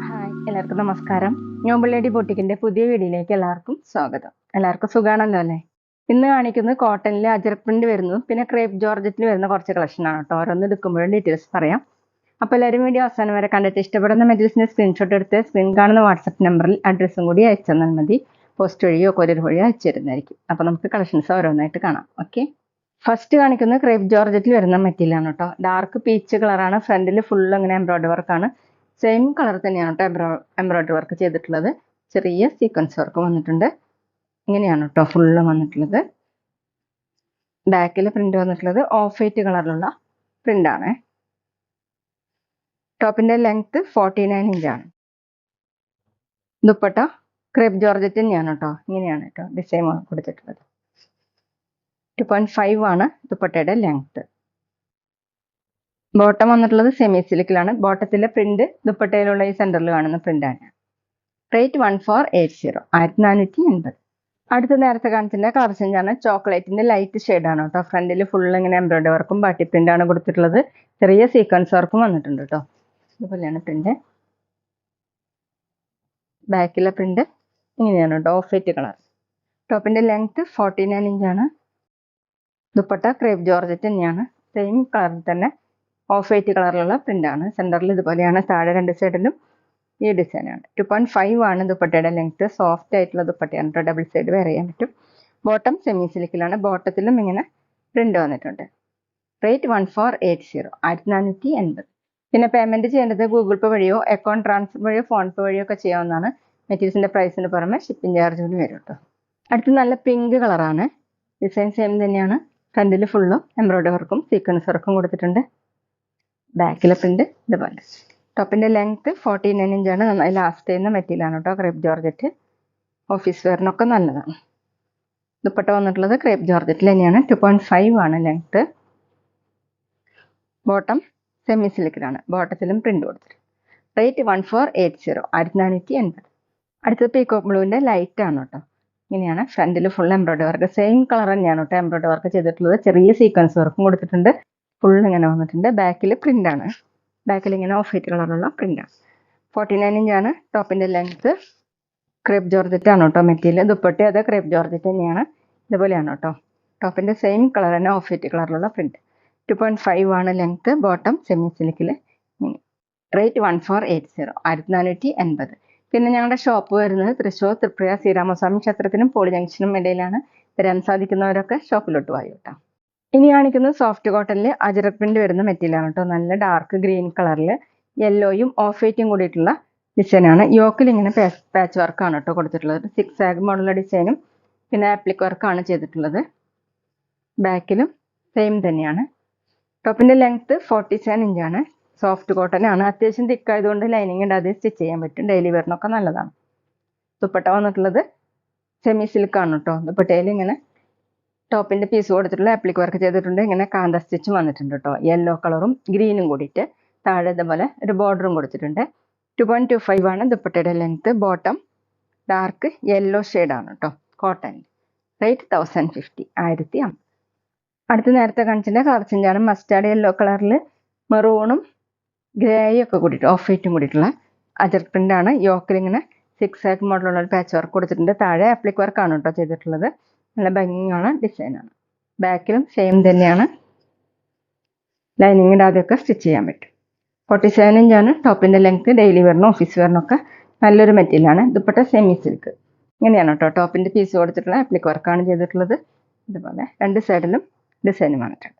Hi, എല്ലാവർക്കും നമസ്കാരം. ഞോമ്പിള്ളേടി ബൊട്ടിക്കിന്റെ പുതിയ വീഡിയോയിലേക്ക് എല്ലാവർക്കും സ്വാഗതം. എല്ലാവർക്കും സുഖാണല്ലോ അല്ലേ? ഇന്ന് കാണിക്കുന്നത് കോട്ടണിൽ അജറക് പ്രിന്റ് വരുന്നതും പിന്നെ ക്രേപ്പ് ജോർജറ്റിൽ വരുന്ന കുറച്ച് കളക്ഷൻ ആണ് കേട്ടോ. ഓരോന്ന് എടുക്കുമ്പോഴും ഡീറ്റെയിൽസ് പറയാം. അപ്പോൾ എല്ലാവരും വീഡിയോ അവസാനം വരെ കണ്ടിട്ട് ഇഷ്ടപ്പെടുന്ന മെറ്റീരിയൽസിന്റെ സ്ക്രീൻഷോട്ട് എടുത്ത് സ്ക്രീൻ കാണുന്ന വാട്സപ്പ് നമ്പറിൽ അഡ്രസ്സും കൂടി അയച്ചു തന്നാൽ മതി. പോസ്റ്റ് വഴിയോ കൊറിയർ വഴിയോ അയച്ചു തരുന്നതായിരിക്കും. അപ്പോൾ നമുക്ക് കളക്ഷൻസ് ഓരോന്നായിട്ട് കാണാം. ഓക്കെ, ഫസ്റ്റ് കാണിക്കുന്നത് ക്രേപ്പ് ജോർജറ്റിൽ വരുന്ന മെറ്റീരിയൽ ആണ് കേട്ടോ. ഡാർക്ക് പീച്ച് കളറാണ്. ഫ്രണ്ടിൽ ഫുൾ ഇങ്ങനെ എംബ്രോയിഡറി വർക്കാണ്. സെയിം കളർ തന്നെയാണ് കേട്ടോ എംബ്രോയിഡറി വർക്ക് ചെയ്തിട്ടുള്ളത്. ചെറിയ സീക്വൻസ് വർക്ക് വന്നിട്ടുണ്ട്. ഇങ്ങനെയാണ് കേട്ടോ ഫുള്ള് വന്നിട്ടുള്ളത്. ബാക്കിൽ പ്രിന്റ് വന്നിട്ടുള്ളത് ഓഫ് വൈറ്റ് കളറിലുള്ള പ്രിന്റാണ്. ടോപ്പിന്റെ ലെങ്ത് 49 ഇഞ്ചാണ്. ദുപ്പട്ട ക്രേപ്പ് ജോർജറ്റ് തന്നെയാണ് കേട്ടോ. ഇങ്ങനെയാണ് കേട്ടോ ഡിസൈൻ കൊടുത്തിട്ടുള്ളത്. 2.5 ആണ് ദുപ്പട്ടയുടെ ലെങ്ത്. ബോട്ടം വന്നിട്ടുള്ളത് സെമി സിൽക്കിലാണ്. ബോട്ടത്തിലെ പ്രിന്റ് ദുപ്പട്ടയിലുള്ള ഈ സെന്ററിൽ കാണുന്ന പ്രിന്റാണ്. റേറ്റ് 1480, 1480. അടുത്ത നേരത്തെ കാണിച്ചിന്റെ കളർ ചേഞ്ച് ആണ്. ചോക്ലേറ്റിന്റെ ലൈറ്റ് ഷെയ്ഡാണ് കേട്ടോ. ഫ്രണ്ടിൽ ഫുൾ ഇങ്ങനെ എംബ്രോയിഡറി വർക്കും ബാട്ടി പ്രിന്റ് ആണ് കൊടുത്തിട്ടുള്ളത്. ചെറിയ സീക്വൻസ് വർക്കും വന്നിട്ടുണ്ട് കേട്ടോ. ഇതുപോലെയാണ് പ്രിന്റ്. ബാക്കിലെ പ്രിന്റ് ഇങ്ങനെയാണ് കേട്ടോ, ഓഫ് വൈറ്റ് കളർ. ടോപ്പിന്റെ ലെങ്ത് 49 ഇഞ്ചാണ്. ദുപ്പട്ട ക്രേപ്പ് ജോർജറ്റ് തന്നെയാണ്. സെയിം കളറിൽ തന്നെ ഓഫ് വൈറ്റ് കളറിലുള്ള പ്രിന്റാണ്. സെന്ററിൽ ഇതുപോലെയാണ്. താഴെ രണ്ട് സൈഡിലും ഈ ഡിസൈനാണ്. 2.5 ആണ് ദുപ്പട്ടയുടെ ലെങ്ത്. സോഫ്റ്റ് ആയിട്ടുള്ള ദുപ്പട്ടയാണ് കേട്ടോ. ഡബിൾ സൈഡ് വെയർ ചെയ്യാൻ പറ്റും. ബോട്ടം സെമി സിൽക്കിലാണ്. ബോട്ടത്തിലും ഇങ്ങനെ പ്രിന്റ് വന്നിട്ടുണ്ട്. റേറ്റ് 1480, 1480. പിന്നെ പേയ്മെന്റ് ചെയ്യേണ്ടത് ഗൂഗിൾ പേ വഴിയോ അക്കൗണ്ട് ട്രാൻസ്ഫർ വഴിയോ ഫോൺ പേ വഴിയോ ഒക്കെ ചെയ്യാവുന്നതാണ്. മെറ്റീരിയൽസിന്റെ പ്രൈസിന് പുറമെ ഷിപ്പിംഗ് ചാർജ് കൂടി വരും കേട്ടോ. അടുത്ത് നല്ല പിങ്ക് കളറാണ്. ഡിസൈൻ സെയിം തന്നെയാണ്. ഫ്രണ്ടിൽ ഫുള്ളും എംബ്രോയിഡറി വർക്കും സീക്വൻസ് വർക്കും കൊടുത്തിട്ടുണ്ട്. ബാക്കിലെ പ്രിന്റ് ഇതുപോലെ. ടോപ്പിന്റെ ലെങ്ത് 49 ഇഞ്ചാണ്. നന്നായി ലാസ്റ്റ് ചെയ്യുന്ന മെറ്റീരിയലാണ് കേട്ടോ. ക്രേപ്പ് ജോർജറ്റ് ഓഫീസ് വെയറിനൊക്കെ നല്ലതാണ്. ദുപ്പട്ട വന്നിട്ടുള്ളത് ക്രേപ്പ് ജോർജറ്റിൽ തന്നെയാണ്. 2.5 ആണ് ലെങ്ത്. ബോട്ടം സെമി സിൽക്കിലാണ്. ബോട്ടത്തിലും പ്രിന്റ് കൊടുത്തിട്ടുണ്ട്. റേറ്റ് 1480, 1480. അടുത്തത് പീകോക്ക് ബ്ലൂവിന്റെ ലൈറ്റ് ആണ് കേട്ടോ. ഇങ്ങനെയാണ്. ഫ്രണ്ടിൽ full embroidery work same colour തന്നെയാണ് കേട്ടോ എംബ്രോയിഡറി വർക്ക് ചെയ്തിട്ടുള്ളത്. ചെറിയ സീക്വൻസ് വർക്കും കൊടുത്തിട്ടുണ്ട്. ഫുൾ ഇങ്ങനെ വന്നിട്ടുണ്ട്. ബാക്കിൽ പ്രിന്റ് ആണ്. ബാക്കിൽ ഇങ്ങനെ ഓഫ് വൈറ്റ് കളറുള്ള പ്രിന്റാണ്. 49 ഇഞ്ചാണ് ടോപ്പിന്റെ ലെങ്ത്. ക്രേപ്പ് ജോർജറ്റ് ആണ് കേട്ടോ മെറ്റീരിയൽ. ദുപ്പട്ട അത് ക്രേപ്പ് ജോർജറ്റ് തന്നെയാണ്. ഇതുപോലെയാണ് കേട്ടോ. ടോപ്പിന്റെ സെയിം കളർ തന്നെ ഓഫ് വൈറ്റ് കളറിലുള്ള പ്രിന്റ്. 2.5 ആണ് ലെങ്ത്. ബോട്ടം സെമി സിൽക്കിൽ. റേറ്റ് 1480, 1480. പിന്നെ ഞങ്ങളുടെ ഷോപ്പ് വരുന്നത് തൃശ്ശൂർ തൃപ്രിയ ശ്രീരാമസ്വാമി ക്ഷേത്രത്തിനും പോളി ജംഗ്ഷനും ഇടയിലാണ്. വരാൻ സാധിക്കുന്നവരൊക്കെ ഷോപ്പിലോട്ട് വായി കേട്ടോ. ഇനി കാണിക്കുന്നത് സോഫ്റ്റ് കോട്ടണിൽ അജറക് പ്രിന്റ് വരുന്ന മെറ്റീരിയലാണ് കേട്ടോ. നല്ല ഡാർക്ക് ഗ്രീൻ കളറിൽ യെല്ലോയും ഓഫ് വൈറ്റും കൂടിയിട്ടുള്ള ഡിസൈനാണ്. യോക്കിൽ ഇങ്ങനെ പാച്ച് വർക്കാണ് കേട്ടോ കൊടുത്തിട്ടുള്ളത്. 6 ആഗ് മോഡലുള്ള ഡിസൈനും പിന്നെ ആപ്ലിക് വർക്കാണ് ചെയ്തിട്ടുള്ളത്. ബാക്കിലും സെയിം തന്നെയാണ്. ടോപ്പിന്റെ ലെങ്ത് 47 ഇഞ്ചാണ്. സോഫ്റ്റ് കോട്ടൺ ആണ്. അത്യാവശ്യം തിക്കായതുകൊണ്ട് ലൈനിങ് ഇടാതെ സ്റ്റിച്ച് ചെയ്യാൻ പറ്റും. ഡെയിലി വെയറിനൊക്കെ നല്ലതാണ്. ദുപ്പട്ട വന്നിട്ടുള്ളത് സെമി സിൽക്കാണ് കേട്ടോ. ദുപ്പട്ടയിൽ ഇങ്ങനെ ടോപ്പിന്റെ പീസ് കൊടുത്തിട്ടുള്ള ആപ്ലിക് വർക്ക് ചെയ്തിട്ടുണ്ട്. ഇങ്ങനെ കാന്ത സ്റ്റിച്ചും വന്നിട്ടുണ്ട് കേട്ടോ. യെല്ലോ കളറും ഗ്രീനും കൂടിയിട്ട്. താഴെ ഇതുപോലെ ഒരു ബോർഡറും കൊടുത്തിട്ടുണ്ട്. 2.25 ആണ് ദുപ്പട്ടയുടെ ലെങ്ത്. ബോട്ടം ഡാർക്ക് യെല്ലോ ഷെയ്ഡാണ് കേട്ടോ. കോട്ടൺ. റേറ്റ് 1050, 1050. അടുത്ത നേരത്തെ കാണിച്ചിട്ട് കളർ ചേഞ്ചാണ്. മസ്റ്റാർഡ് യെല്ലോ കളറിൽ മെറൂണും ഗ്രേയും ഒക്കെ കൂടിയിട്ട് ഓഫ് വൈറ്റും കൂടിയിട്ടുള്ള അജറക് പ്രിന്റ് ആണ്. യോക്കിൽ ഇങ്ങനെ 6 ആഗ് മോഡലുള്ള ഒരു പാച്ച് വർക്ക് കൊടുത്തിട്ടുണ്ട്. താഴെ ആപ്ലിക് വർക്കാണ് കേട്ടോ ചെയ്തിട്ടുള്ളത്. നല്ല ഭംഗിയാണ് ഡിസൈനാണ്. ബാക്കിലും സെയിം തന്നെയാണ്. ലൈനിങ് ഇടാതെയൊക്കെ സ്റ്റിച്ച് ചെയ്യാൻ പറ്റും. 47 ഇഞ്ചാണ് ടോപ്പിന്റെ ലെങ്ത്. ഡെയിലി വെയറിനും ഓഫീസ് വെയറിനൊക്കെ നല്ലൊരു മെറ്റീരിയലാണ്. Dupatta semi silk. ഇങ്ങനെയാണ് കേട്ടോ ടോപ്പിന്റെ പീസ് കൊടുത്തിട്ടുള്ള ആപ്ലിക് വർക്കാണ് ചെയ്തിട്ടുള്ളത്. ഇതുപോലെ രണ്ട് സൈഡിലും ഡിസൈൻ വന്നിട്ടുണ്ട്.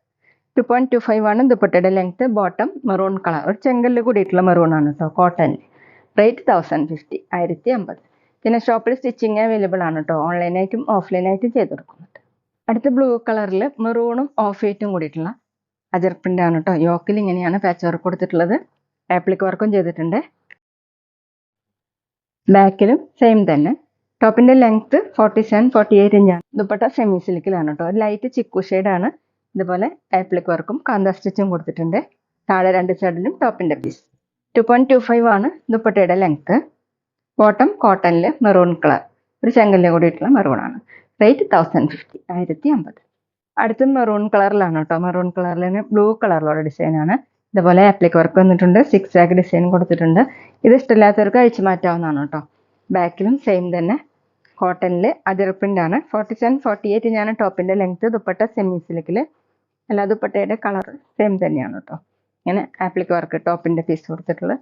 2.25 ആണ് ദുപ്പട്ടയുടെ ലെങ്ത്. ബോട്ടം മെറൂൺ കളർ, ഒരു ചെങ്കല്ല് കൂടിയിട്ടുള്ള മെറൂൺ ആണ് കേട്ടോ. കോട്ടൺ. റേറ്റ് 1050, 1050. പിന്നെ ഷോപ്പിൽ സ്റ്റിച്ചിങ് അവൈലബിൾ ആണ് കേട്ടോ. ഓൺലൈനായിട്ടും ഓഫ്ലൈനായിട്ടും ചെയ്ത് കൊടുക്കുന്നുണ്ട്. അടുത്ത ബ്ലൂ കളറിൽ മെറൂണും ഓഫ് വൈറ്റും കൂടിയിട്ടുള്ള അജറക് പ്രിന്റ് ആണ് കേട്ടോ. യോക്കിൽ ഇങ്ങനെയാണ് പാച്ച് വർക്ക് കൊടുത്തിട്ടുള്ളത്. ആപ്ലിക് വർക്കും ചെയ്തിട്ടുണ്ട്. ബാക്കിലും സെയിം തന്നെ. ടോപ്പിന്റെ ലെങ്ത് 47, 48 ഇഞ്ചാണ്. ദുപ്പട്ട സെമി സിൽക്കിലാണ് കേട്ടോ. ലൈറ്റ് ചിക്കു ഷെയ്ഡാണ്. ഇതുപോലെ ആപ്ലിക് വർക്കും കാന്ത സ്റ്റിച്ചും കൊടുത്തിട്ടുണ്ട്. താഴെ രണ്ട് സൈഡിലും ടോപ്പിന്റെ പീസ്. 2.25 ആണ് ദുപ്പട്ടയുടെ ലെങ്ത്. ബോട്ടം കോട്ടണിൽ മെറൂൺ കളർ, ഒരു ചെങ്കല്ല് കൂടിയിട്ടുള്ള മെറൂൺ ആണ്. റേറ്റ് 1050, 1050. അടുത്ത മെറൂൺ കളറിലാണ് കേട്ടോ. മെറൂൺ കളറിൽ ബ്ലൂ കളറിലുള്ള ഡിസൈനാണ്. ഇതുപോലെ ആപ്ലിക് വർക്ക് വന്നിട്ടുണ്ട്, 6 ആക്ക് ഡിസൈൻ കൊടുത്തിട്ടുണ്ട്. ഇത് ഇഷ്ടമില്ലാത്തവർക്ക് അഴിച്ചു മാറ്റാവുന്നതാണ് കേട്ടോ. ബാക്കിലും സെയിം തന്നെ കോട്ടണിൽ അജർ പ്രിന്റ് ആണ്. 47 48 ഞാൻ ടോപ്പിന്റെ ലെങ്ത്. ദുപ്പട്ട സെമി സിൽക്കിൽ, എല്ലാ ദുപ്പട്ടയുടെ കളർ സെയിം തന്നെയാണ് കേട്ടോ. ഇങ്ങനെ ആപ്ലിക് വർക്ക് ടോപ്പിന്റെ പീസ് കൊടുത്തിട്ടുള്ളത്.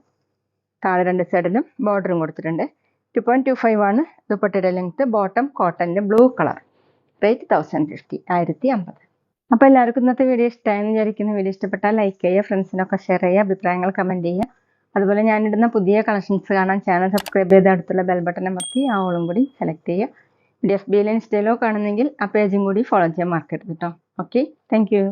താഴെ 2 സൈഡിലും ബോർഡറും കൊടുത്തിട്ടുണ്ട്. 2.25 ആണ് ദുപ്പട്ടയുടെ ലെങ്ത്. ബോട്ടം കോട്ടണിൽ ബ്ലൂ കളർ. റേറ്റ് 1050, 1050. അപ്പോൾ എല്ലാവർക്കും ഇന്നത്തെ വീഡിയോ ഇഷ്ടമായെന്ന് വിചാരിക്കുന്നു. വീഡിയോ ഇഷ്ടപ്പെട്ടാൽ ലൈക്ക് ചെയ്യുക, ഫ്രണ്ട്സിനൊക്കെ ഷെയർ ചെയ്യുക, അഭിപ്രായങ്ങൾ കമൻറ്റ് ചെയ്യുക. അതുപോലെ ഞാനിടുന്ന പുതിയ കളക്ഷൻസ് കാണാൻ ചാനൽ സബ്സ്ക്രൈബ് ചെയ്ത് അടുത്തുള്ള ബെൽ ബട്ടൺ അമർത്തി ആ ഓളും കൂടി സെലക്ട് ചെയ്യുക. വീഡിയോ FB-യിലോ ഇൻസ്റ്റയിലോ കാണുന്നെങ്കിൽ ആ പേജും കൂടി ഫോളോ ചെയ്യാൻ മറക്കരുത് കേട്ടോ. Okay, thank you.